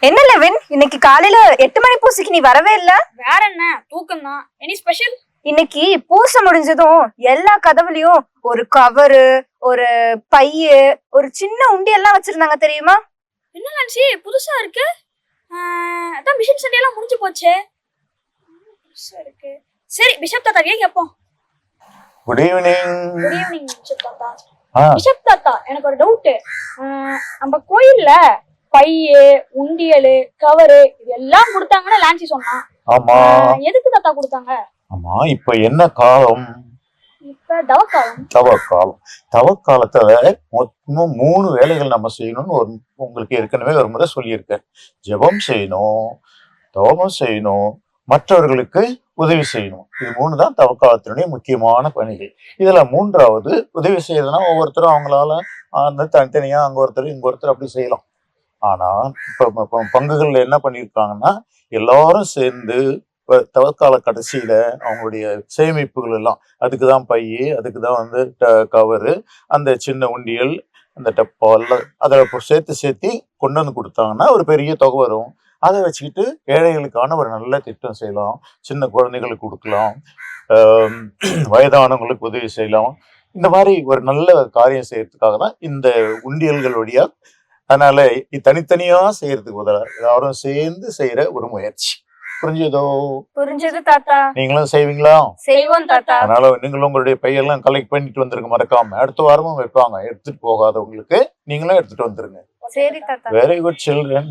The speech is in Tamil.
என்ன லெவின், இன்னைக்கு காலையில 8 மணி பூசைக்கு நீ வரவே இல்ல? வேற என்ன, தூக்கம் தான். Any special? இன்னைக்கு பூசை முடிஞ்சதும் எல்லா கதவுலயும் ஒரு கவரு, ஒரு பைய, ஒரு சின்ன உண்டி எல்லாம் வச்சிருந்தாங்க தெரியுமா? என்ன நான்சி, புதுசா இருக்கு. அதான் மிஷன் சண்டே எல்லாம் முடிஞ்சு போச்சே. புதுசா இருக்கு. சரி, பிஷப் தாத்தாவே கேட்போம். Good evening. Good evening bishop தாத்தா. பிஷப் தாத்தா, எனக்கு ஒரு டவுட். நம்ம கோயில்ல பைய, உண்டியல், கவரு இதெல்லாம் கொடுத்தாங்கன்னு லான்சி சொன்னான். ஆமா. எதுக்கு தாத்தா கொடுத்தாங்க? ஆமா, இப்ப என்ன காலம்? இப்ப தவக்காலம். தவக்காலத்துல மொத்தமும் 3 வேலைகள் நம்ம செய்யணும்னு உங்களுக்கு ஏற்கனவே ஒரு முறை சொல்லியிருக்கேன். ஜெபம் செய்யணும், தவம் செய்யணும், மற்றவர்களுக்கு உதவி செய்யணும். இது 3 தான் தவக்காலத்தினுடைய முக்கியமான பணிகள். இதுல 3வது உதவி செய்யறதுன்னா ஒவ்வொருத்தரும் அவங்களால தனித்தனியா அங்க ஒருத்தர் இங்க ஒருத்தர் அப்படி செய்யலாம். ஆனா இப்ப பங்குகள்ல என்ன பண்ணிருக்காங்கன்னா, எல்லாரும் சேர்ந்து தவக்கால கடைசியில அவங்களுடைய சேமிப்புகள் எல்லாம், அதுக்குதான் பைய, அதுக்குதான் கவரு, அந்த சின்ன உண்டியல், அந்த டப்பா எல்லாம் அதை சேர்த்து கொண்டு வந்து கொடுத்தாங்கன்னா ஒரு பெரிய தொகை வரும். அதை வச்சுக்கிட்டு ஏழைகளுக்கான ஒரு நல்ல திட்டம் செய்யலாம், சின்ன குழந்தைகளுக்கு கொடுக்கலாம், வயதானவங்களுக்கு உதவி செய்யலாம். இந்த மாதிரி ஒரு நல்ல காரியம் செய்யறதுக்காக தான் இந்த உண்டியல்கள் வழியா. அதனால தனித்தனியா செய்யறதுக்கு பதிலா எல்லாரும் சேர்ந்து செய்யற ஒரு முயற்சி. புரிஞ்சதோ? புரிஞ்சது தாத்தா. நீங்களும் செய்வீங்களா? செய்வோம் தாத்தா. அதனால நீங்களும் உங்களுடைய பையெல்லாம் கலெக்ட் பண்ணிட்டு வந்துருங்க, மறக்காம. அடுத்த வாரமும் வைப்பாங்க, எடுத்துட்டு போகாதவங்களுக்கு நீங்களும் எடுத்துட்டு வந்துருங்க. சரி தாத்தா. Very good children.